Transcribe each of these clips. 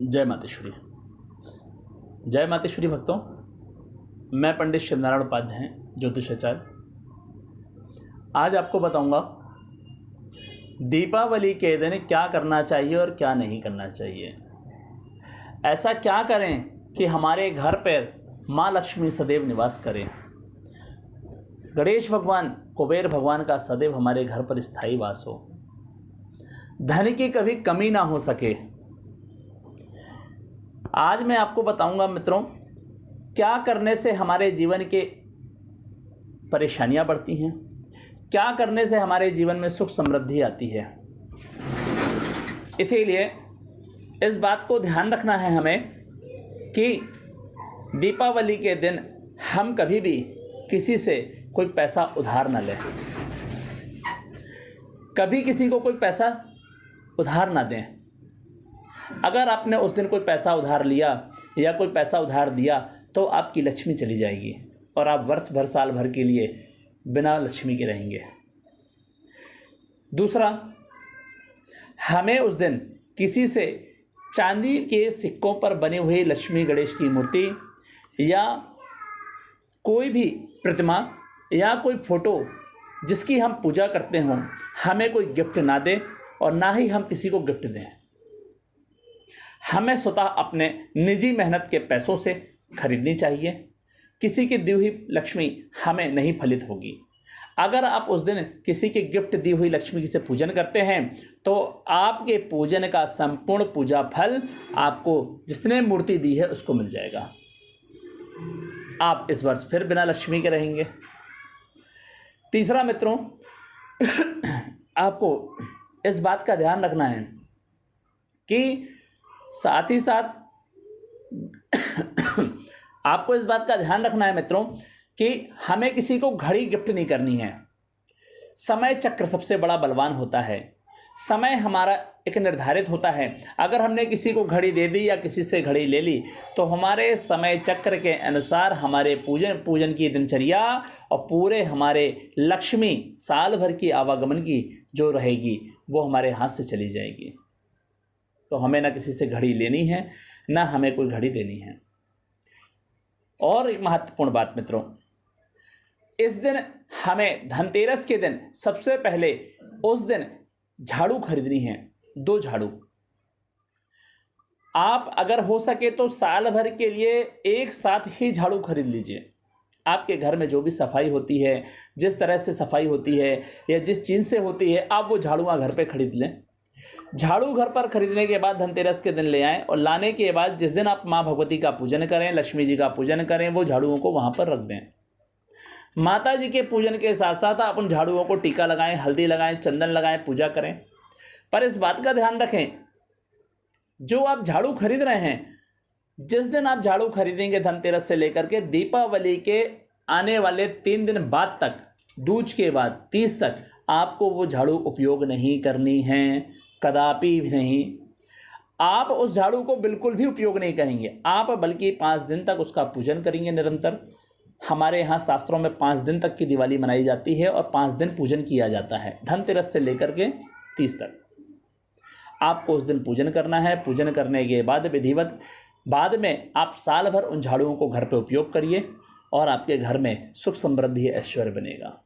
जय मातेश्वरी। जय मातेश्वरी भक्तों, मैं पंडित शिवनारायण उपाध्याय ज्योतिषाचार्य। आज आपको बताऊंगा दीपावली के दिन क्या करना चाहिए और क्या नहीं करना चाहिए। ऐसा क्या करें कि हमारे घर पर माँ लक्ष्मी सदैव निवास करें, गणेश भगवान, कुबेर भगवान का सदैव हमारे घर पर स्थायी वास हो, धन की कभी कमी ना हो सके। आज मैं आपको बताऊंगा मित्रों, क्या करने से हमारे जीवन के परेशानियां बढ़ती हैं, क्या करने से हमारे जीवन में सुख समृद्धि आती है। इसीलिए इस बात को ध्यान रखना है हमें कि दीपावली के दिन हम कभी भी किसी से कोई पैसा उधार न लें, कभी किसी को कोई पैसा उधार ना दें। अगर आपने उस दिन कोई पैसा उधार लिया या कोई पैसा उधार दिया तो आपकी लक्ष्मी चली जाएगी और आप वर्ष भर साल भर के लिए बिना लक्ष्मी के रहेंगे। दूसरा, हमें उस दिन किसी से चांदी के सिक्कों पर बनी हुई लक्ष्मी गणेश की मूर्ति या कोई भी प्रतिमा या कोई फोटो जिसकी हम पूजा करते हों, हमें कोई गिफ्ट ना दें और ना ही हम किसी को गिफ्ट दें। हमें स्वतः अपने निजी मेहनत के पैसों से खरीदनी चाहिए। किसी की दी हुई लक्ष्मी हमें नहीं फलित होगी। अगर आप उस दिन किसी की गिफ्ट दी हुई लक्ष्मी से पूजन करते हैं तो आपके पूजन का संपूर्ण पूजा फल आपको जिसने मूर्ति दी है उसको मिल जाएगा। आप इस वर्ष फिर बिना लक्ष्मी के रहेंगे। तीसरा मित्रों, आपको इस बात का ध्यान रखना है कि साथ ही साथ आपको इस बात का ध्यान रखना है मित्रों कि हमें किसी को घड़ी गिफ्ट नहीं करनी है। समय चक्र सबसे बड़ा बलवान होता है। समय हमारा एक निर्धारित होता है। अगर हमने किसी को घड़ी दे दी या किसी से घड़ी ले ली तो हमारे समय चक्र के अनुसार हमारे पूजन की दिनचर्या और पूरे हमारे लक्ष्मी साल भर की आवागमन की जो रहेगी वो हमारे हाथ से चली जाएगी। तो हमें ना किसी से घड़ी लेनी है, ना हमें कोई घड़ी देनी है। और एक महत्वपूर्ण बात मित्रों, इस दिन हमें धनतेरस के दिन सबसे पहले उस दिन झाड़ू खरीदनी है, 2 झाड़ू। आप अगर हो सके तो साल भर के लिए एक साथ ही झाड़ू खरीद लीजिए। आपके घर में जो भी सफाई होती है, जिस तरह से सफाई होती है या जिस चीज़ से होती है, आप वो झाड़ुआँ घर पे खरीद लें। झाड़ू घर पर खरीदने के बाद धनतेरस के दिन ले आएं और लाने के बाद जिस दिन आप माँ भगवती का पूजन करें, लक्ष्मी जी का पूजन करें, वो झाड़ुओं को वहाँ पर रख दें। माता जी के पूजन के साथ साथ आप उन झाड़ुओं को टीका लगाएं, हल्दी लगाएं, चंदन लगाएं, पूजा करें। पर इस बात का ध्यान रखें, जो आप झाड़ू खरीद रहे हैं, जिस दिन आप झाड़ू खरीदेंगे धनतेरस से लेकर के दीपावली के आने वाले 3 दिन बाद तक, दूज के बाद 30 तक आपको वो झाड़ू उपयोग नहीं करनी है, कदापि भी नहीं। आप उस झाड़ू को बिल्कुल भी उपयोग नहीं करेंगे, आप बल्कि 5 दिन तक उसका पूजन करेंगे निरंतर। हमारे यहाँ शास्त्रों में 5 दिन तक की दिवाली मनाई जाती है और 5 दिन पूजन किया जाता है, धनतेरस से लेकर के 30 तक। आपको उस दिन पूजन करना है। पूजन करने के बाद विधिवत बाद में आप साल भर उन झाड़ुओं को घर पर उपयोग करिए और आपके घर में सुख समृद्धि ऐश्वर्य बनेगा।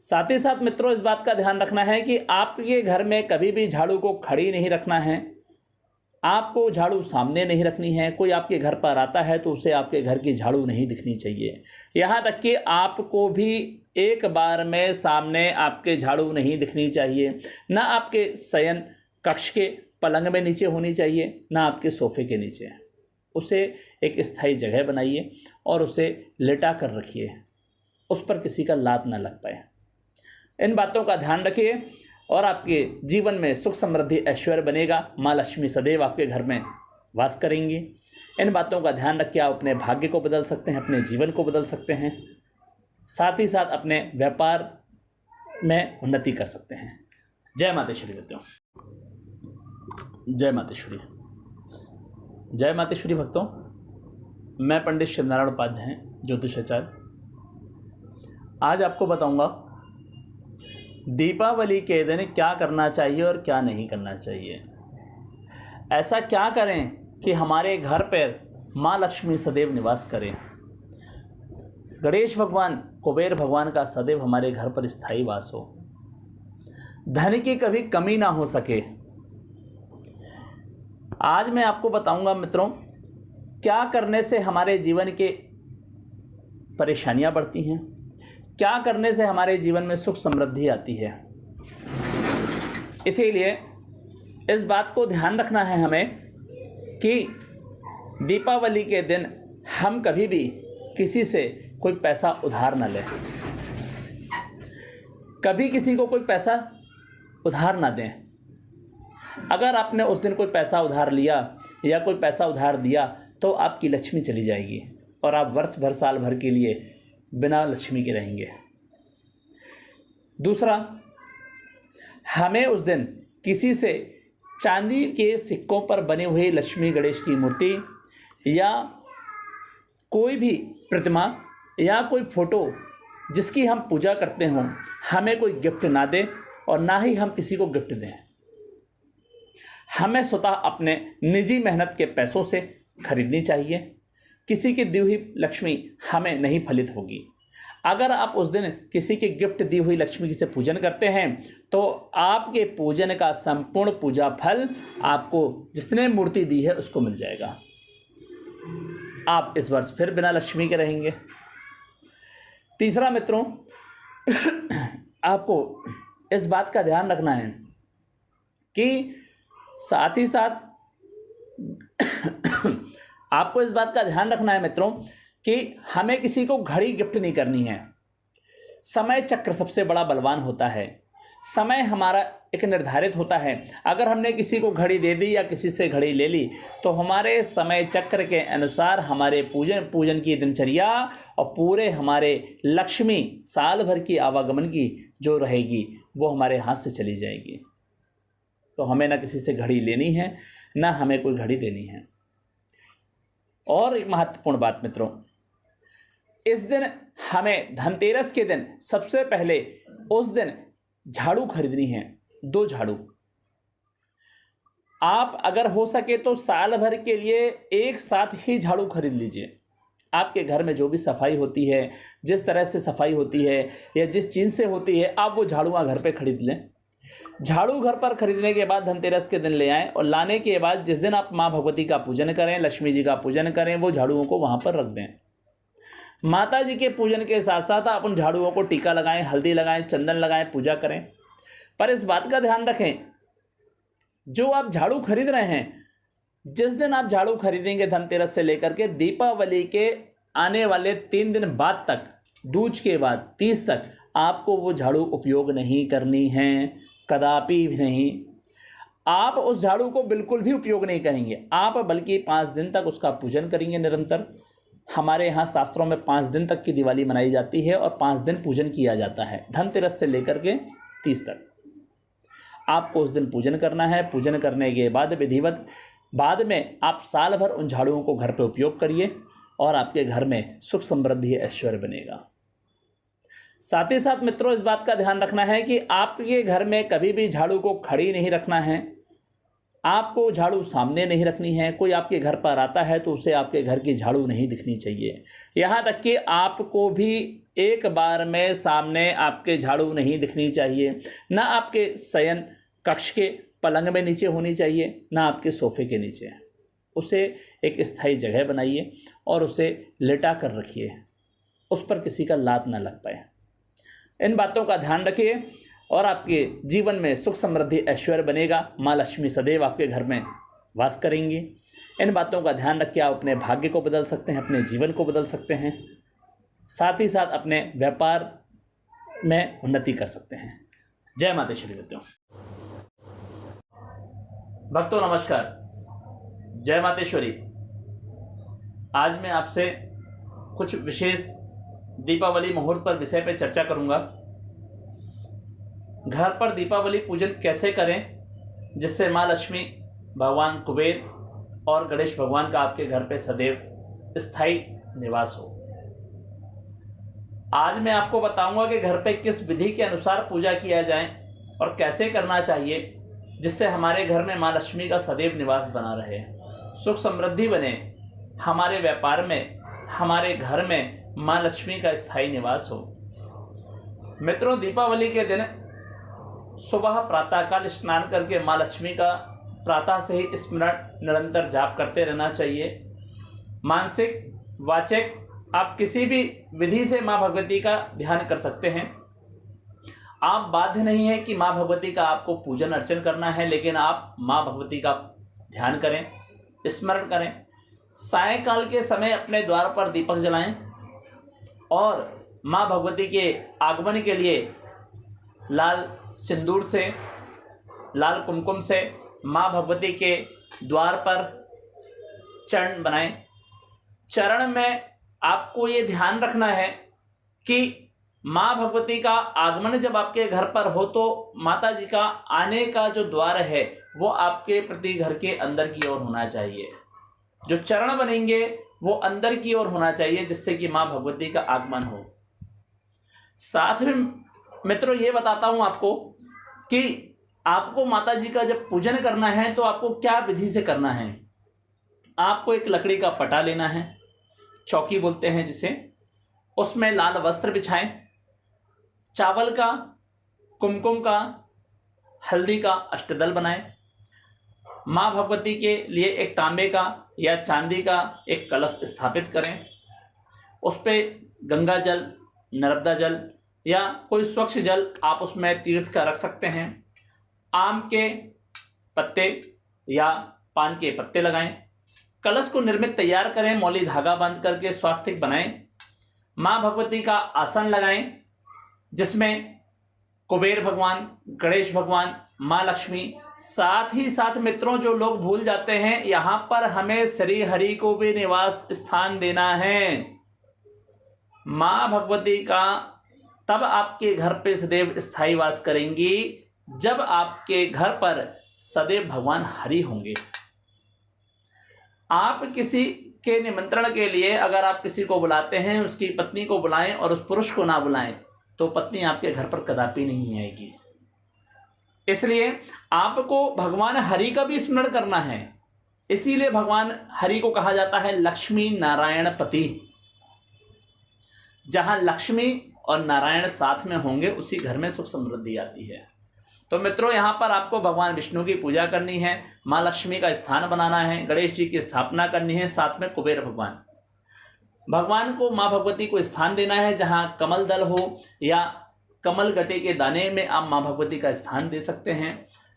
साथ ही साथ मित्रों, इस बात का ध्यान रखना है कि आपके घर में कभी भी झाड़ू को खड़ी नहीं रखना है। आपको झाड़ू सामने नहीं रखनी है। कोई आपके घर पर आता है तो उसे आपके घर की झाड़ू नहीं दिखनी चाहिए। यहाँ तक कि आपको भी एक बार में सामने आपके झाड़ू नहीं दिखनी चाहिए। ना आपके शयन कक्ष के पलंग में नीचे होनी चाहिए, ना आपके सोफे के नीचे। उसे एक स्थायी जगह बनाइए और उसे लेटा कर रखिए, उस पर किसी का लात ना लग पाए। इन बातों का ध्यान रखिए और आपके जीवन में सुख समृद्धि ऐश्वर्य बनेगा। माँ लक्ष्मी सदैव आपके घर में वास करेंगी। इन बातों का ध्यान रख के आप अपने भाग्य को बदल सकते हैं, अपने जीवन को बदल सकते हैं, साथ ही साथ अपने व्यापार में उन्नति कर सकते हैं। जय मातेश्वरी भक्तों। जय मातेश्वरी। जय मातेश्वरी भक्तों, मैं पंडित शिवनारायण उपाध्याय ज्योतिषाचार्य। आज आपको बताऊंगा दीपावली के दिन क्या करना चाहिए और क्या नहीं करना चाहिए। ऐसा क्या करें कि हमारे घर पर माँ लक्ष्मी सदैव निवास करें। गणेश भगवान, कुबेर भगवान का सदैव हमारे घर पर स्थायी वास हो, धन की कभी कमी ना हो सके। आज मैं आपको बताऊंगा मित्रों, क्या करने से हमारे जीवन के परेशानियां बढ़ती हैं, क्या करने से हमारे जीवन में सुख समृद्धि आती है। इसीलिए इस बात को ध्यान रखना है हमें कि दीपावली के दिन हम कभी भी किसी से कोई पैसा उधार न लें, कभी किसी को कोई पैसा उधार ना दें। अगर आपने उस दिन कोई पैसा उधार लिया या कोई पैसा उधार दिया तो आपकी लक्ष्मी चली जाएगी और आप वर्ष भर, साल भर के लिए बिना लक्ष्मी के रहेंगे। दूसरा, हमें उस दिन किसी से चांदी के सिक्कों पर बनी हुई लक्ष्मी गणेश की मूर्ति या कोई भी प्रतिमा या कोई फोटो जिसकी हम पूजा करते हों, हमें कोई गिफ्ट ना दे और ना ही हम किसी को गिफ्ट दें। हमें स्वतः अपने निजी मेहनत के पैसों से खरीदनी चाहिए। किसी की दी हुई लक्ष्मी हमें नहीं फलित होगी। अगर आप उस दिन किसी की गिफ्ट दी हुई लक्ष्मी से पूजन करते हैं तो आपके पूजन का संपूर्ण पूजा फल आपको जिसने मूर्ति दी है उसको मिल जाएगा। आप इस वर्ष फिर बिना लक्ष्मी के रहेंगे। तीसरा मित्रों, आपको इस बात का ध्यान रखना है कि साथ ही साथ आपको इस बात का ध्यान रखना है मित्रों कि हमें किसी को घड़ी गिफ्ट नहीं करनी है। समय चक्र सबसे बड़ा बलवान होता है। समय हमारा एक निर्धारित होता है। अगर हमने किसी को घड़ी दे दी या किसी से घड़ी ले ली तो हमारे समय चक्र के अनुसार हमारे पूजन की दिनचर्या और पूरे हमारे लक्ष्मी साल भर की आवागमन की जो रहेगी वो हमारे हाथ से चली जाएगी। तो हमें ना किसी से घड़ी लेनी है ना हमें कोई घड़ी देनी है। और एक महत्वपूर्ण बात मित्रों, इस दिन हमें धनतेरस के दिन सबसे पहले उस दिन झाड़ू खरीदनी है, 2 झाड़ू। आप अगर हो सके तो साल भर के लिए एक साथ ही झाड़ू खरीद लीजिए। आपके घर में जो भी सफाई होती है, जिस तरह से सफाई होती है या जिस चीज़ से होती है, आप वो झाड़ुआ घर पे खरीद लें। झाड़ू घर पर खरीदने के बाद धनतेरस के दिन ले आएं और लाने के बाद जिस दिन आप माँ भगवती का पूजन करें, लक्ष्मी जी का पूजन करें, वो झाड़ुओं को वहाँ पर रख दें। माता जी के पूजन के साथ साथ आप उन झाड़ुओं को टीका लगाएं, हल्दी लगाएं, चंदन लगाएं, पूजा करें। पर इस बात का ध्यान रखें, जो आप झाड़ू खरीद रहे हैं, जिस दिन आप झाड़ू खरीदेंगे धनतेरस से लेकर के दीपावली के आने वाले 3 दिन बाद तक, दूज के बाद 30 तक आपको वो झाड़ू उपयोग नहीं करनी है, कदापि भी नहीं। आप उस झाड़ू को बिल्कुल भी उपयोग नहीं करेंगे, आप बल्कि 5 दिन तक उसका पूजन करेंगे निरंतर। हमारे यहाँ शास्त्रों में 5 दिन तक की दिवाली मनाई जाती है और 5 दिन पूजन किया जाता है, धनतेरस से लेकर के 30 तक। आपको उस दिन पूजन करना है। पूजन करने के बाद विधिवत बाद में आप साल भर उन झाड़ुओं को घर पे उपयोग करिए और आपके घर में सुख समृद्धि ऐश्वर्य बनेगा। साथ ही साथ मित्रों, इस बात का ध्यान रखना है कि आपके घर में कभी भी झाड़ू को खड़ी नहीं रखना है, आपको झाड़ू सामने नहीं रखनी है। कोई आपके घर पर आता है तो उसे आपके घर की झाड़ू नहीं दिखनी चाहिए। यहाँ तक कि आपको भी एक बार में सामने आपके झाड़ू नहीं दिखनी चाहिए। ना आपके शयन कक्ष के पलंग में नीचे होनी चाहिए, ना आपके सोफे के नीचे। उसे एक स्थायी जगह बनाइए और उसे लेटा कर रखिए, उस पर किसी का लात ना लग पाए। इन बातों का ध्यान रखिए और आपके जीवन में सुख समृद्धि ऐश्वर्य बनेगा। माँ लक्ष्मी सदैव आपके घर में वास करेंगी। इन बातों का ध्यान रख के आप अपने भाग्य को बदल सकते हैं, अपने जीवन को बदल सकते हैं, साथ ही साथ अपने व्यापार में उन्नति कर सकते हैं। जय मातेश्वरी भक्तों नमस्कार, जय मातेश्वरी। आज मैं आपसे कुछ विशेष दीपावली मुहूर्त पर विषय पर चर्चा करूंगा। घर पर दीपावली पूजन कैसे करें जिससे माँ लक्ष्मी, भगवान कुबेर और गणेश भगवान का आपके घर पे सदैव स्थायी निवास हो। आज मैं आपको बताऊंगा कि घर पे किस विधि के अनुसार पूजा किया जाए और कैसे करना चाहिए जिससे हमारे घर में माँ लक्ष्मी का सदैव निवास बना रहे, सुख समृद्धि बने, हमारे व्यापार में, हमारे घर में माँ लक्ष्मी का स्थायी निवास हो। मित्रों, दीपावली के दिन सुबह प्रातःकाल स्नान करके माँ लक्ष्मी का प्रातः से ही स्मरण निरंतर जाप करते रहना चाहिए। मानसिक वाचिक आप किसी भी विधि से माँ भगवती का ध्यान कर सकते हैं। आप बाध्य नहीं है कि माँ भगवती का आपको पूजन अर्चन करना है, लेकिन आप माँ भगवती का ध्यान करें, स्मरण करें। सायंकाल के समय अपने द्वार पर दीपक जलाएं और माँ भगवती के आगमन के लिए लाल सिंदूर से, लाल कुमकुम से माँ भगवती के द्वार पर चरण बनाएं। चरण में आपको ये ध्यान रखना है कि माँ भगवती का आगमन जब आपके घर पर हो तो माता जी का आने का जो द्वार है वो आपके प्रति घर के अंदर की ओर होना चाहिए। जो चरण बनेंगे वो अंदर की ओर होना चाहिए, जिससे कि माँ भगवती का आगमन हो। साथ में मित्रों ये बताता हूँ आपको कि आपको माता जी का जब पूजन करना है तो आपको क्या विधि से करना है। आपको एक लकड़ी का पटा लेना है, चौकी बोलते हैं जिसे, उसमें लाल वस्त्र बिछाएं, चावल का, कुमकुम का, हल्दी का अष्टदल बनाएं। माँ भगवती के लिए एक तांबे का या चांदी का एक कलश स्थापित करें। उस पर गंगा जल, नर्मदा जल या कोई स्वच्छ जल आप उसमें तीर्थ का रख सकते हैं। आम के पत्ते या पान के पत्ते लगाएं। कलश को निर्मित तैयार करें, मौली धागा बांध करके स्वास्तिक बनाएं। माँ भगवती का आसन लगाएं, जिसमें कुबेर भगवान, गणेश भगवान, माँ लक्ष्मी, साथ ही साथ मित्रों जो लोग भूल जाते हैं, यहाँ पर हमें श्री हरि को भी निवास स्थान देना है। माँ भगवती का तब आपके घर पे सदैव स्थायी वास करेंगी जब आपके घर पर सदैव भगवान हरि होंगे। आप किसी के निमंत्रण के लिए अगर आप किसी को बुलाते हैं, उसकी पत्नी को बुलाएं और उस पुरुष को ना बुलाएं तो पत्नी आपके घर पर कदापि नहीं आएगी। इसलिए आपको भगवान हरि का भी स्मरण करना है। इसीलिए भगवान हरि को कहा जाता है लक्ष्मी नारायण पति। जहां लक्ष्मी और नारायण साथ में होंगे उसी घर में सुख समृद्धि आती है। तो मित्रों, यहाँ पर आपको भगवान विष्णु की पूजा करनी है, माँ लक्ष्मी का स्थान बनाना है, गणेश जी की स्थापना करनी है, साथ में कुबेर भगवान को, माँ भगवती को स्थान देना है। जहाँ कमल दल हो या कमल गटे के दाने में आप माँ भगवती का स्थान दे सकते हैं।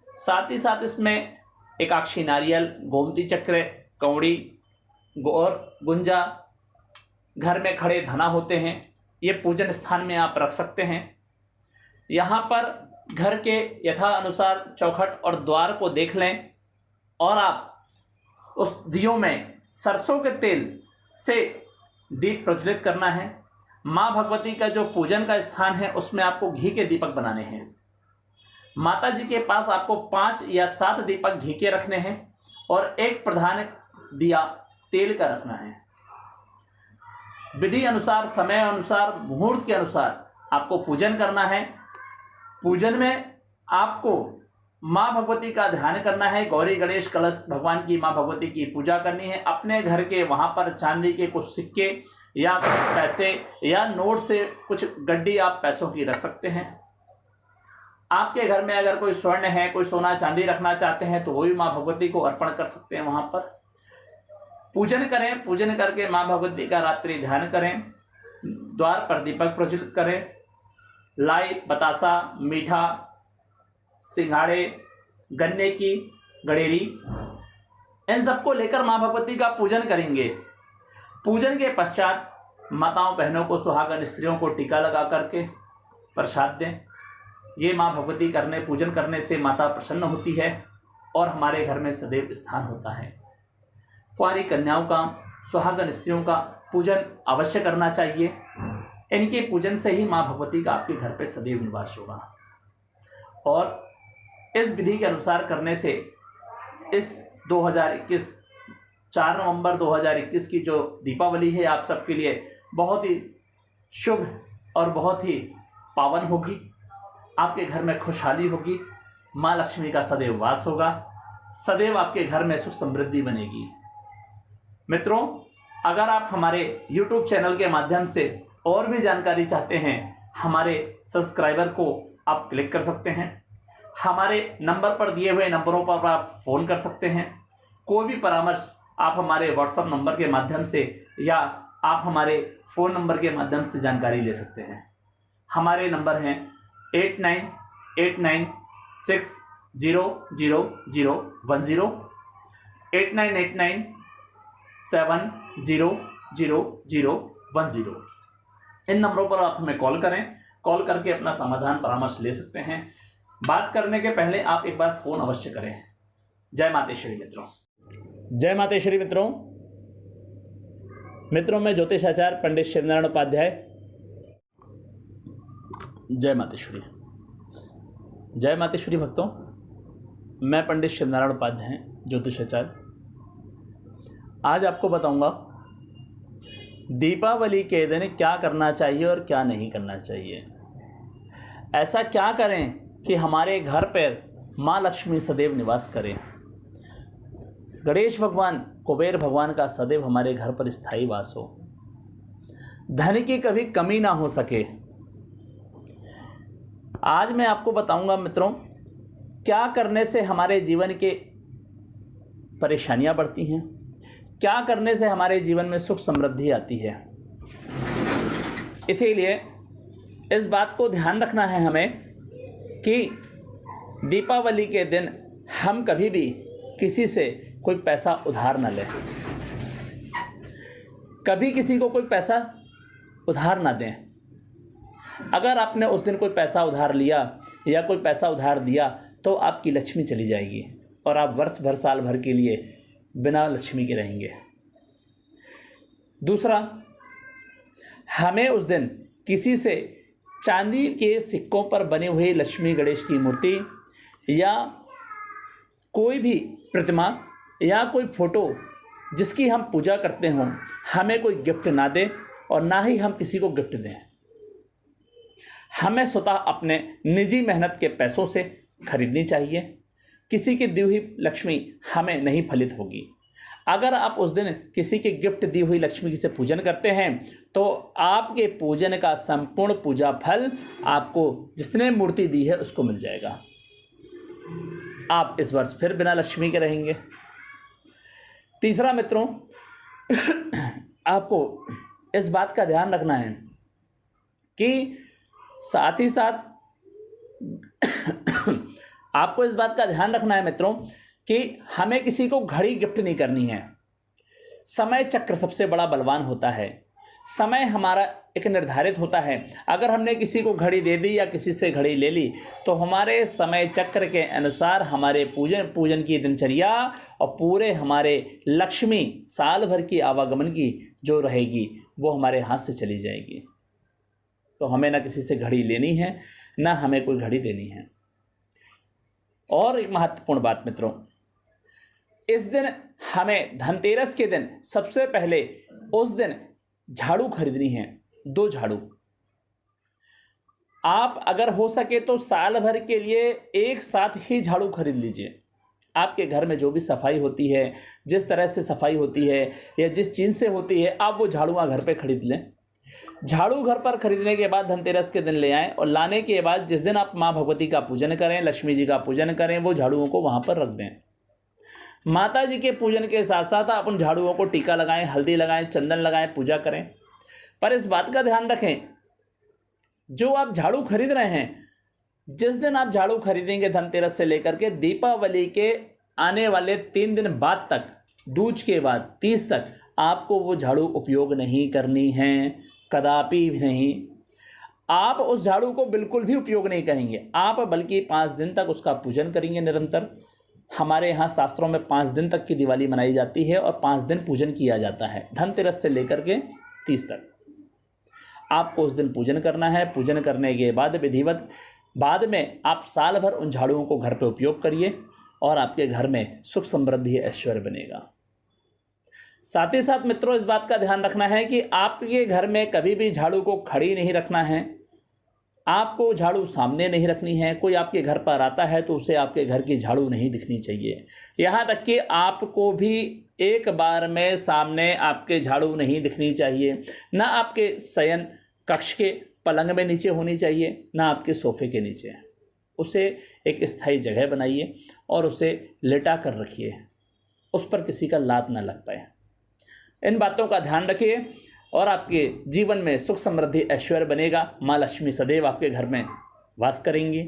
साथ ही साथ इसमें एकाक्षी नारियल, गोमती चक्र, कौड़ी और गुंजा, घर में खड़े धना होते हैं, ये पूजन स्थान में आप रख सकते हैं। यहाँ पर घर के यथा अनुसार चौखट और द्वार को देख लें और आप उस दियों में सरसों के तेल से दीप प्रज्वलित करना है। माँ भगवती का जो पूजन का स्थान है उसमें आपको घी के दीपक बनाने हैं। माता जी के पास आपको 5 या 7 दीपक घी के रखने हैं और एक प्रधान दिया तेल का रखना है। विधि अनुसार, समय अनुसार, मुहूर्त के अनुसार आपको पूजन करना है। पूजन में आपको माँ भगवती का ध्यान करना है। गौरी गणेश कलश भगवान की, माँ भगवती की पूजा करनी है। अपने घर के वहाँ पर चांदी के कुछ सिक्के या कुछ पैसे या नोट से कुछ गड्डी आप पैसों की रख सकते हैं। आपके घर में अगर कोई स्वर्ण है, कोई सोना चांदी रखना चाहते हैं तो वो भी माँ भगवती को अर्पण कर सकते हैं। वहाँ पर पूजन करें। पूजन करके माँ भगवती का रात्रि ध्यान करें। द्वार पर दीपक प्रज्वलित करें। लाई, बतासा, मीठा, सिंघाड़े, गन्ने की गडेरी, इन सबको लेकर माँ भगवती का पूजन करेंगे। पूजन के पश्चात माताओं बहनों को, सुहागन स्त्रियों को टीका लगा करके प्रसाद दें। ये माँ भगवती पूजन करने से माता प्रसन्न होती है और हमारे घर में सदैव स्थान होता है। कुंवारी कन्याओं का, सुहागन स्त्रियों का पूजन अवश्य करना चाहिए। इनके पूजन से ही माँ भगवती का आपके घर पे सदैव निवास होगा। और इस विधि के अनुसार करने से इस 2021 4 नवंबर 2021 की जो दीपावली है आप सबके लिए बहुत ही शुभ और बहुत ही पावन होगी। आपके घर में खुशहाली होगी, माँ लक्ष्मी का सदैव वास होगा, सदैव आपके घर में सुख समृद्धि बनेगी। मित्रों, अगर आप हमारे YouTube चैनल के माध्यम से और भी जानकारी चाहते हैं, हमारे सब्सक्राइबर को आप क्लिक कर सकते हैं। हमारे नंबर पर दिए हुए नंबरों पर आप फ़ोन कर सकते हैं। कोई भी परामर्श आप हमारे व्हाट्सएप नंबर के माध्यम से या आप हमारे फ़ोन नंबर के माध्यम से जानकारी ले सकते हैं। हमारे नंबर हैं 8989600010, 8989700010। इन नंबरों पर आप हमें कॉल करें, कॉल करके अपना समाधान परामर्श ले सकते हैं। बात करने के पहले आप एक बार फ़ोन अवश्य करें। जय मातेश्वरी मित्रों। जय मातेश्वरी मित्रों। मैं ज्योतिष आचार्य पंडित शिवनारायण उपाध्याय। जय मातेश्वरी। जय मातेश्वरी भक्तों, मैं पंडित शिवनारायण उपाध्याय, ज्योतिष आचार्य। आज आपको बताऊंगा दीपावली के दिन क्या करना चाहिए और क्या नहीं करना चाहिए। ऐसा क्या करें कि हमारे घर पर माँ लक्ष्मी सदैव निवास करें, गणेश भगवान, कुबेर भगवान का सदैव हमारे घर पर स्थायी वास हो, धन की कभी कमी ना हो सके। आज मैं आपको बताऊंगा मित्रों, क्या करने से हमारे जीवन के परेशानियां बढ़ती हैं, क्या करने से हमारे जीवन में सुख समृद्धि आती है। इसीलिए इस बात को ध्यान रखना है हमें कि दीपावली के दिन हम कभी भी किसी से कोई पैसा उधार न लें, कभी किसी को कोई पैसा उधार ना दें। अगर आपने उस दिन कोई पैसा उधार लिया या कोई पैसा उधार दिया तो आपकी लक्ष्मी चली जाएगी और आप वर्ष भर, साल भर के लिए बिना लक्ष्मी के रहेंगे। दूसरा, हमें उस दिन किसी से चांदी के सिक्कों पर बनी हुई लक्ष्मी गणेश की मूर्ति या कोई भी प्रतिमा या कोई फोटो जिसकी हम पूजा करते हों, हमें कोई गिफ्ट ना दे और ना ही हम किसी को गिफ्ट दें। हमें स्वतः अपने निजी मेहनत के पैसों से खरीदनी चाहिए। किसी की दी हुई लक्ष्मी हमें नहीं फलित होगी। अगर आप उस दिन किसी की गिफ्ट दी हुई लक्ष्मी से पूजन करते हैं तो आपके पूजन का संपूर्ण पूजा फल आपको जिसने मूर्ति दी है उसको मिल जाएगा। आप इस वर्ष फिर बिना लक्ष्मी के रहेंगे। तीसरा मित्रों, आपको इस बात का ध्यान रखना है कि साथ ही साथ आपको इस बात का ध्यान रखना है मित्रों कि हमें किसी को घड़ी गिफ्ट नहीं करनी है। समय चक्र सबसे बड़ा बलवान होता है। समय हमारा एक निर्धारित होता है। अगर हमने किसी को घड़ी दे दी या किसी से घड़ी ले ली तो हमारे समय चक्र के अनुसार हमारे पूजन की दिनचर्या और पूरे हमारे लक्ष्मी साल भर की आवागमन की जो रहेगी वो हमारे हाथ से चली जाएगी। तो हमें ना किसी से घड़ी लेनी है, ना हमें कोई घड़ी देनी है। और एक महत्वपूर्ण बात मित्रों, इस दिन हमें धनतेरस के दिन सबसे पहले उस दिन झाड़ू खरीदनी है, 2 झाड़ू। आप अगर हो सके तो साल भर के लिए एक साथ ही झाड़ू खरीद लीजिए। आपके घर में जो भी सफाई होती है, जिस तरह से सफाई होती है या जिस चीज़ से होती है, आप वो झाड़ुआ घर पे खरीद लें। झाड़ू घर पर खरीदने के बाद धनतेरस के दिन ले आएं और लाने के बाद जिस दिन आप माँ भगवती का पूजन करें, लक्ष्मी जी का पूजन करें, वो झाड़ुओं को वहाँ पर रख दें। माता जी के पूजन के साथ साथ आप उन झाड़ुओं को टीका लगाएं, हल्दी लगाएं, चंदन लगाएं, पूजा करें। पर इस बात का ध्यान रखें, जो आप झाड़ू खरीद रहे हैं, जिस दिन आप झाड़ू खरीदेंगे धनतेरस से लेकर के दीपावली के आने वाले 3 दिन बाद तक, दूज के बाद 30 तक आपको वो झाड़ू उपयोग नहीं करनी है, कदापि भी नहीं। आप उस झाड़ू को बिल्कुल भी उपयोग नहीं करेंगे, आप बल्कि 5 दिन तक उसका पूजन करेंगे निरंतर। हमारे यहाँ शास्त्रों में 5 दिन तक की दिवाली मनाई जाती है और 5 दिन पूजन किया जाता है, धनतेरस से लेकर के 30 तक। आपको उस दिन पूजन करना है। पूजन करने के बाद विधिवत बाद में आप साल भर उन झाड़ुओं को घर पे उपयोग करिए और आपके घर में सुख समृद्धि ऐश्वर्य बनेगा। साथ ही साथ मित्रों, इस बात का ध्यान रखना है कि आपके घर में कभी भी झाड़ू को खड़ी नहीं रखना है। आपको झाड़ू सामने नहीं रखनी है। कोई आपके घर पर आता है तो उसे आपके घर की झाड़ू नहीं दिखनी चाहिए। यहाँ तक कि आपको भी एक बार में सामने आपके झाड़ू नहीं दिखनी चाहिए। ना आपके शयन कक्ष के पलंग में नीचे होनी चाहिए, ना आपके सोफे के नीचे। उसे एक स्थायी जगह बनाइए और उसे लेटा कर रखिए, उस पर किसी का लात ना लग पाए। इन बातों का ध्यान रखिए और आपके जीवन में सुख समृद्धि ऐश्वर्य बनेगा। माँ लक्ष्मी सदैव आपके घर में वास करेंगी।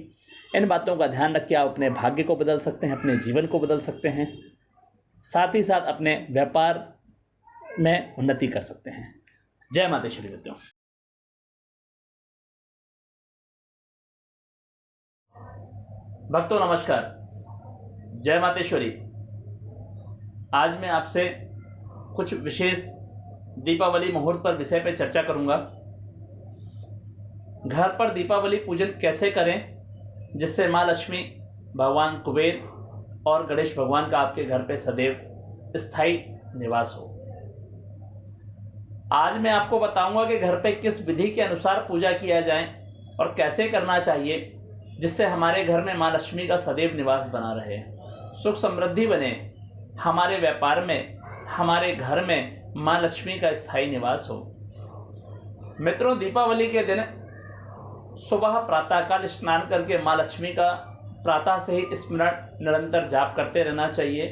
इन बातों का ध्यान रख के आप अपने भाग्य को बदल सकते हैं, अपने जीवन को बदल सकते हैं, साथ ही साथ अपने व्यापार में उन्नति कर सकते हैं। जय मातेश्वरी मित्रों। भक्तों नमस्कार, जय मातेश्वरी। आज मैं आपसे कुछ विशेष दीपावली मुहूर्त पर विषय पर चर्चा करूंगा। घर पर दीपावली पूजन कैसे करें जिससे माँ लक्ष्मी, भगवान कुबेर और गणेश भगवान का आपके घर पे सदैव स्थायी निवास हो। आज मैं आपको बताऊंगा कि घर पे किस विधि के अनुसार पूजा किया जाए और कैसे करना चाहिए जिससे हमारे घर में माँ लक्ष्मी का सदैव निवास बना रहे, सुख समृद्धि बने, हमारे व्यापार में, हमारे घर में माँ लक्ष्मी का स्थायी निवास हो। मित्रों, दीपावली के दिन सुबह प्रातःकाल स्नान करके माँ लक्ष्मी का प्रातः से ही स्मरण निरंतर जाप करते रहना चाहिए।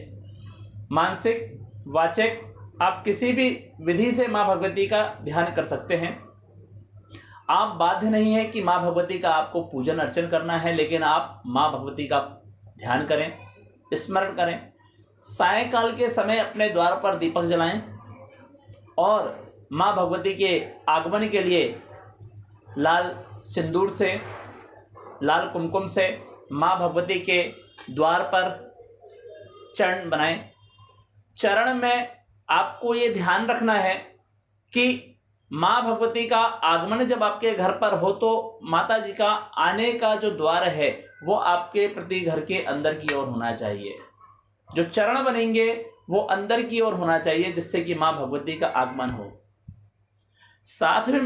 मानसिक वाचक आप किसी भी विधि से माँ भगवती का ध्यान कर सकते हैं। आप बाध्य नहीं है कि माँ भगवती का आपको पूजन अर्चन करना है, लेकिन आप माँ भगवती का ध्यान करें, स्मरण करें। सायंकाल के समय अपने द्वार पर दीपक जलाएं और माँ भगवती के आगमन के लिए लाल सिंदूर से, लाल कुमकुम से माँ भगवती के द्वार पर चरण बनाएं। चरण में आपको ये ध्यान रखना है कि माँ भगवती का आगमन जब आपके घर पर हो तो माता जी का आने का जो द्वार है वो आपके प्रति घर के अंदर की ओर होना चाहिए। जो चरण बनेंगे वो अंदर की ओर होना चाहिए जिससे कि माँ भगवती का आगमन हो। साथ में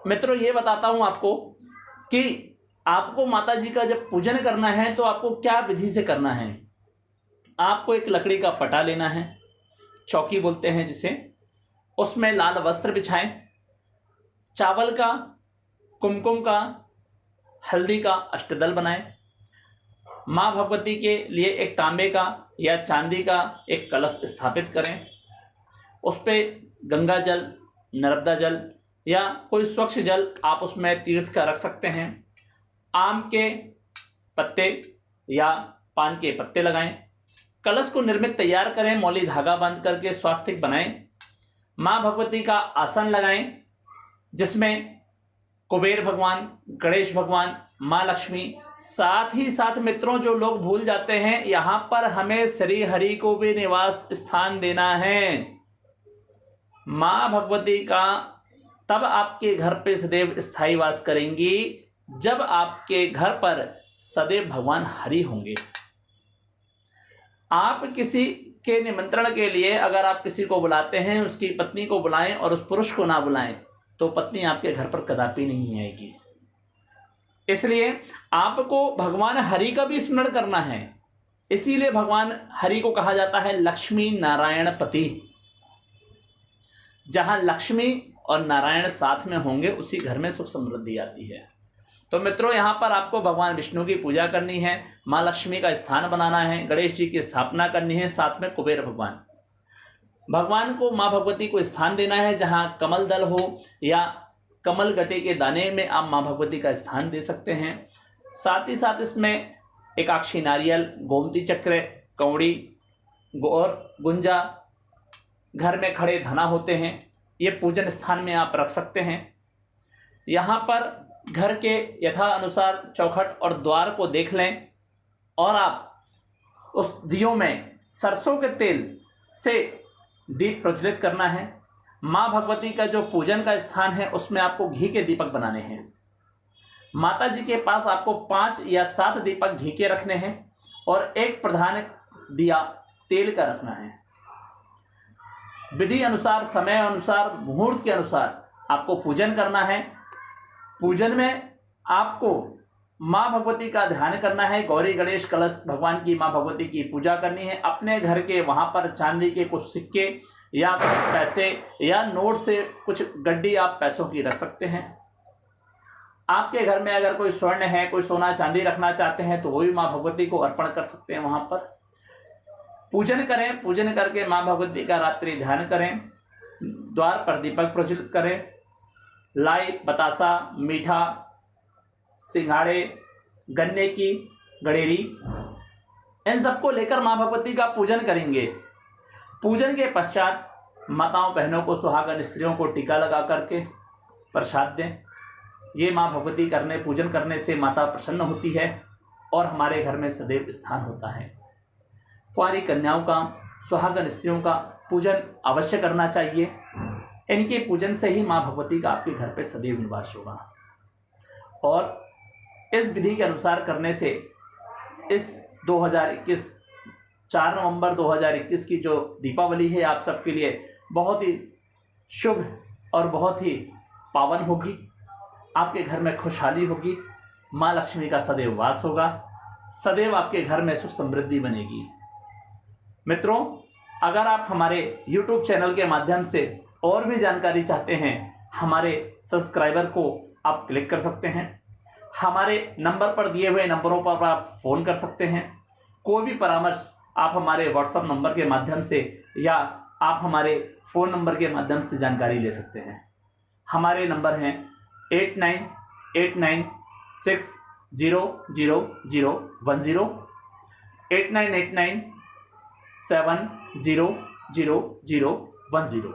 मित्रों ये बताता हूँ आपको कि आपको माता जी का जब पूजन करना है तो आपको क्या विधि से करना है। आपको एक लकड़ी का पटा लेना है, चौकी बोलते हैं जिसे, उसमें लाल वस्त्र बिछाएं, चावल का, कुमकुम का, हल्दी का अष्टदल बनाएं। माँ भगवती के लिए एक तांबे का या चांदी का एक कलश स्थापित करें। उस पर गंगा जल, नर्मदा जल या कोई स्वच्छ जल आप उसमें तीर्थ का रख सकते हैं। आम के पत्ते या पान के पत्ते लगाएं। कलश को निर्मित तैयार करें, मौली धागा बांध करके स्वास्तिक बनाएं। माँ भगवती का आसन लगाएं जिसमें कुबेर भगवान, गणेश भगवान, माँ लक्ष्मी, साथ ही साथ मित्रों जो लोग भूल जाते हैं, यहाँ पर हमें श्री हरि को भी निवास स्थान देना है। माँ भगवती का तब आपके घर पे सदैव स्थायी वास करेंगी जब आपके घर पर सदैव भगवान हरि होंगे। आप किसी के निमंत्रण के लिए अगर आप किसी को बुलाते हैं, उसकी पत्नी को बुलाएं और उस पुरुष को ना बुलाएं तो पत्नी आपके घर पर कदापि नहीं आएगी। इसलिए आपको भगवान हरि का भी स्मरण करना है। इसीलिए भगवान हरि को कहा जाता है लक्ष्मी नारायण पति। जहां लक्ष्मी और नारायण साथ में होंगे उसी घर में सुख समृद्धि आती है। तो मित्रों, यहाँ पर आपको भगवान विष्णु की पूजा करनी है, माँ लक्ष्मी का स्थान बनाना है, गणेश जी की स्थापना करनी है, साथ में कुबेर भगवान को, माँ भगवती को स्थान देना है। जहाँ कमल दल हो या कमल गटे के दाने में आप माँ भगवती का स्थान दे सकते हैं। साथ ही साथ इसमें एकाक्षी नारियल, गोमती चक्र, कौड़ी और गुंजा, घर में खड़े धना होते हैं, ये पूजन स्थान में आप रख सकते हैं। यहाँ पर घर के यथा अनुसार चौखट और द्वार को देख लें और आप उस दियों में सरसों के तेल से दीप प्रज्वलित करना है। माँ भगवती का जो पूजन का स्थान है उसमें आपको घी के दीपक बनाने हैं। माता जी के पास आपको 5 या 7 दीपक घी के रखने हैं और एक प्रधान दिया तेल का रखना है। विधि अनुसार, समय अनुसार, मुहूर्त के अनुसार आपको पूजन करना है। पूजन में आपको माँ भगवती का ध्यान करना है। गौरी गणेश कलश भगवान की माँ भगवती की पूजा करनी है। अपने घर के वहाँ पर चांदी के कुछ सिक्के या कुछ पैसे या नोट से कुछ गड्डी आप पैसों की रख सकते हैं। आपके घर में अगर कोई स्वर्ण है, कोई सोना चांदी रखना चाहते हैं तो वो भी माँ भगवती को अर्पण कर सकते हैं। वहाँ पर पूजन करें। पूजन करके माँ भगवती का रात्रि ध्यान करें। द्वार पर दीपक प्रज्वलित करें। लाई, बतासा, मीठा, सिंघाड़े, गन्ने की गडेरी, इन सबको लेकर माँ भगवती का पूजन करेंगे। पूजन के पश्चात माताओं बहनों को, सुहागन स्त्रियों को टीका लगा करके प्रसाद दें। ये माँ भगवती पूजन करने से माता प्रसन्न होती है और हमारे घर में सदैव स्थान होता है। कुंवारी कन्याओं का, सुहागन स्त्रियों का पूजन अवश्य करना चाहिए। इनके पूजन से ही माँ भगवती का आपके घर पे सदैव निवास होगा। और इस विधि के अनुसार करने से इस 2021 4 नवंबर 2021 की जो दीपावली है आप सबके लिए बहुत ही शुभ और बहुत ही पावन होगी। आपके घर में खुशहाली होगी। माँ लक्ष्मी का सदैव वास होगा। सदैव आपके घर में सुख समृद्धि बनेगी। मित्रों, अगर आप हमारे YouTube चैनल के माध्यम से और भी जानकारी चाहते हैं, हमारे सब्सक्राइबर को आप क्लिक कर सकते हैं। हमारे नंबर पर दिए हुए नंबरों पर आप फ़ोन कर सकते हैं। कोई भी परामर्श आप हमारे व्हाट्सएप नंबर के माध्यम से या आप हमारे फ़ोन नंबर के माध्यम से जानकारी ले सकते हैं। हमारे नंबर हैं 8989600010, 8989700010।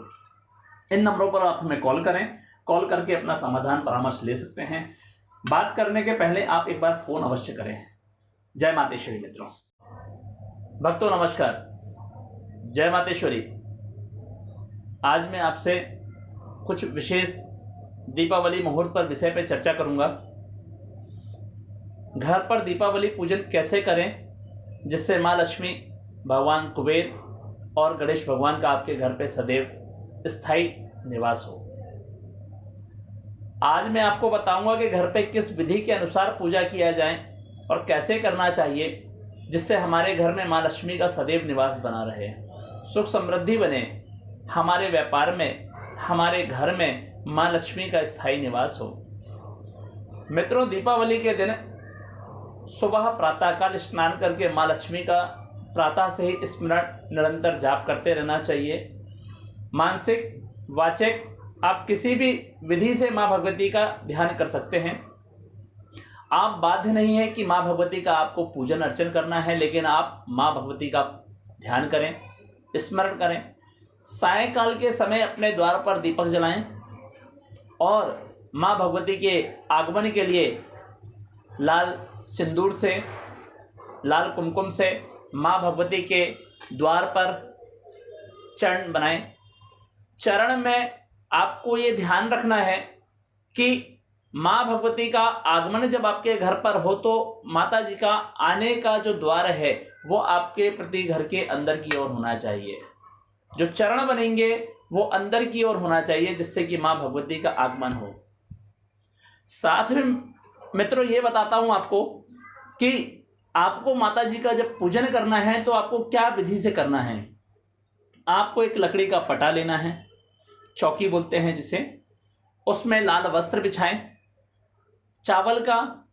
इन नंबरों पर आप हमें कॉल करें। कॉल करके अपना समाधान परामर्श ले सकते हैं। बात करने के पहले आप एक बार फ़ोन अवश्य करें। जय मातेश्वरी। मित्रों, भक्तों नमस्कार, जय मातेश्वरी। आज मैं आपसे कुछ विशेष दीपावली मुहूर्त पर विषय पर चर्चा करूंगा। घर पर दीपावली पूजन कैसे करें जिससे माँ लक्ष्मी, भगवान कुबेर और गणेश भगवान का आपके घर पे सदैव स्थायी निवास हो। आज मैं आपको बताऊंगा कि घर पे किस विधि के अनुसार पूजा किया जाए और कैसे करना चाहिए जिससे हमारे घर में माँ लक्ष्मी का सदैव निवास बना रहे, सुख समृद्धि बने, हमारे व्यापार में, हमारे घर में माँ लक्ष्मी का स्थायी निवास हो। मित्रों, दीपावली के दिन सुबह प्रातःकाल स्नान करके माँ लक्ष्मी का प्रातः से ही स्मरण निरंतर जाप करते रहना चाहिए। मानसिक, वाचिक, आप किसी भी विधि से माँ भगवती का ध्यान कर सकते हैं। आप बाध्य नहीं है कि माँ भगवती का आपको पूजन अर्चन करना है, लेकिन आप माँ भगवती का ध्यान करें, स्मरण करें। सायंकाल के समय अपने द्वार पर दीपक जलाएं और माँ भगवती के आगमन के लिए लाल सिंदूर से, लाल कुमकुम से माँ भगवती के द्वार पर चरण बनाएं। चरण में आपको ये ध्यान रखना है कि माँ भगवती का आगमन जब आपके घर पर हो तो माता जी का आने का जो द्वार है वो आपके प्रति घर के अंदर की ओर होना चाहिए। जो चरण बनेंगे वो अंदर की ओर होना चाहिए जिससे कि माँ भगवती का आगमन हो। साथ में मित्रों ये बताता हूँ आपको कि आपको माता जी का जब पूजन करना है तो आपको क्या विधि से करना है। आपको एक लकड़ी का पटा लेना है, चौकी बोलते हैं जिसे, उसमें लाल वस्त्र बिछाएं, चावल का,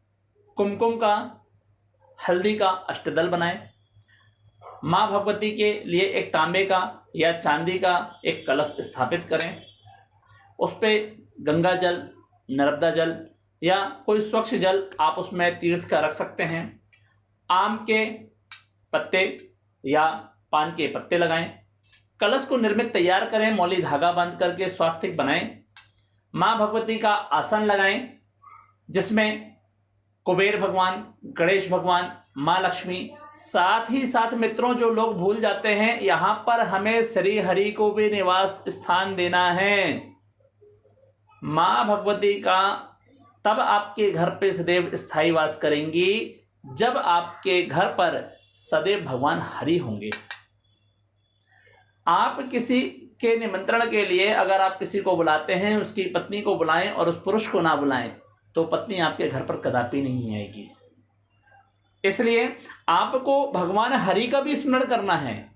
कुमकुम का, हल्दी का अष्टदल बनाएं। माँ भगवती के लिए एक तांबे का या चांदी का एक कलश स्थापित करें। उस पर गंगा जल, नर्मदा जल या कोई स्वच्छ जल आप उसमें तीर्थ का रख सकते हैं। आम के पत्ते या पान के पत्ते लगाएं। कलश को निर्मित तैयार करें, मौली धागा बांध करके स्वास्तिक बनाएं। माँ भगवती का आसन लगाएं जिसमें कुबेर भगवान, गणेश भगवान, माँ लक्ष्मी, साथ ही साथ मित्रों जो लोग भूल जाते हैं, यहाँ पर हमें श्री हरि को भी निवास स्थान देना है। माँ भगवती का तब आपके घर पे सदैव स्थायी वास करेंगी जब आपके घर पर सदैव भगवान हरि होंगे। आप किसी के निमंत्रण के लिए अगर आप किसी को बुलाते हैं, उसकी पत्नी को बुलाएं और उस पुरुष को ना बुलाएं। तो पत्नी आपके घर पर कदापि नहीं आएगी। इसलिए आपको भगवान हरि का भी स्मरण करना है।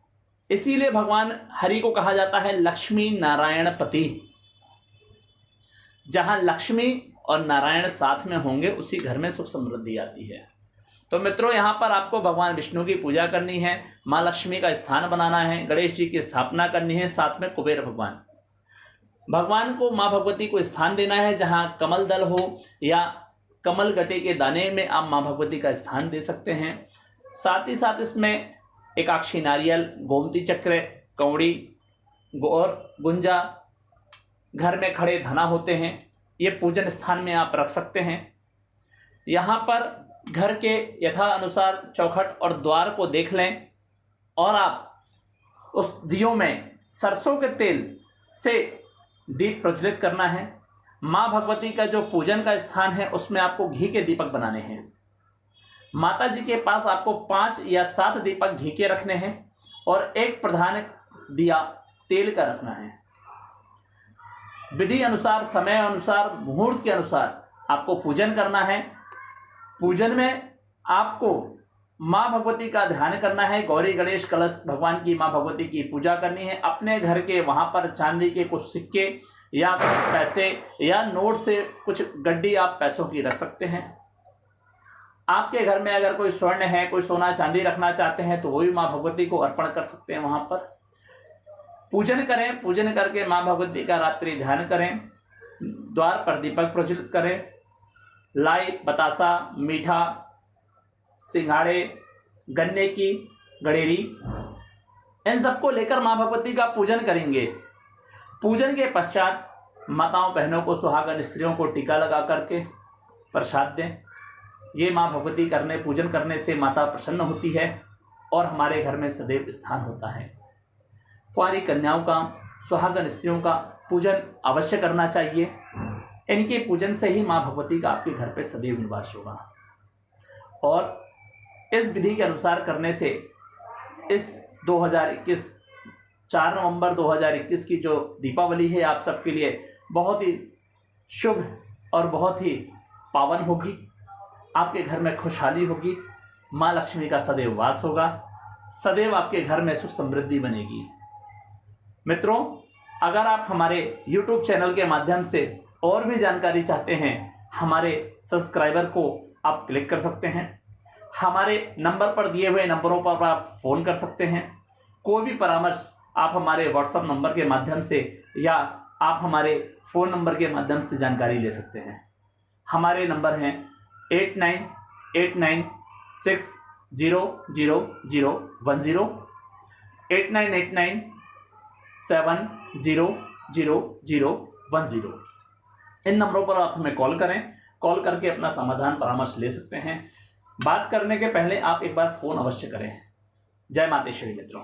इसीलिए भगवान हरि को कहा जाता है लक्ष्मी नारायण पति। जहां लक्ष्मी और नारायण साथ में होंगे उसी घर में सुख समृद्धि आती है। तो मित्रों, यहाँ पर आपको भगवान विष्णु की पूजा करनी है, माँ लक्ष्मी का स्थान बनाना है, गणेश जी की स्थापना करनी है, साथ में कुबेर भगवान को, माँ भगवती को स्थान देना है। जहाँ कमल दल हो या कमल गटे के दाने में आप माँ भगवती का स्थान दे सकते हैं। साथ ही साथ इसमें एकाक्षी नारियल, गोमती चक्र, कौड़ी और गुंजा, घर में खड़े धना होते हैं, ये पूजन स्थान में आप रख सकते हैं। यहाँ पर घर के यथा अनुसार चौखट और द्वार को देख लें और आप उस दियों में सरसों के तेल से दीप प्रज्वलित करना है। माँ भगवती का जो पूजन का स्थान है उसमें आपको घी के दीपक बनाने हैं। माता जी के पास आपको 5 या 7 दीपक घी के रखने हैं और एक प्रधान दिया तेल का रखना है। विधि अनुसार, समय अनुसार, मुहूर्त के अनुसार आपको पूजन करना है। पूजन में आपको माँ भगवती का ध्यान करना है। गौरी गणेश कलश भगवान की माँ भगवती की पूजा करनी है। अपने घर के वहाँ पर चांदी के कुछ सिक्के या कुछ पैसे या नोट से कुछ गड्डी आप पैसों की रख सकते हैं। आपके घर में अगर कोई स्वर्ण है, कोई सोना चांदी रखना चाहते हैं तो वो भी माँ भगवती को अर्पण कर सकते हैं। वहाँ पर पूजन करें। पूजन करके माँ भगवती का रात्रि ध्यान करें। द्वार पर दीपक प्रज्वलित करें। लाई, बतासा, मीठा, सिंघाड़े, गन्ने की गड़ेरी, इन सबको लेकर माँ भगवती का पूजन करेंगे। पूजन के पश्चात माताओं बहनों को, सुहागन स्त्रियों को टीका लगा करके प्रसाद दें। ये माँ भगवती पूजन करने से माता प्रसन्न होती है और हमारे घर में सदैव स्थान होता है। कुंवारी कन्याओं का, सुहागन स्त्रियों का पूजन अवश्य करना चाहिए। इनके पूजन से ही माँ भगवती का आपके घर पे सदैव निवास होगा। और इस विधि के अनुसार करने से इस 2021 4 नवंबर 2021 की जो दीपावली है आप सबके लिए बहुत ही शुभ और बहुत ही पावन होगी। आपके घर में खुशहाली होगी, माँ लक्ष्मी का सदैव वास होगा, सदैव आपके घर में सुख समृद्धि बनेगी। मित्रों, अगर आप हमारे YouTube चैनल के माध्यम से और भी जानकारी चाहते हैं, हमारे सब्सक्राइबर को आप क्लिक कर सकते हैं। हमारे नंबर पर दिए हुए नंबरों पर आप फ़ोन कर सकते हैं। कोई भी परामर्श आप हमारे व्हाट्सएप नंबर के माध्यम से या आप हमारे फ़ोन नंबर के माध्यम से जानकारी ले सकते हैं। हमारे नंबर हैं 8989600010, 8989700010। इन नंबरों पर आप हमें कॉल करें। कॉल करके अपना समाधान परामर्श ले सकते हैं। बात करने के पहले आप एक बार फ़ोन अवश्य करें। जय मातेश्वरी मित्रों।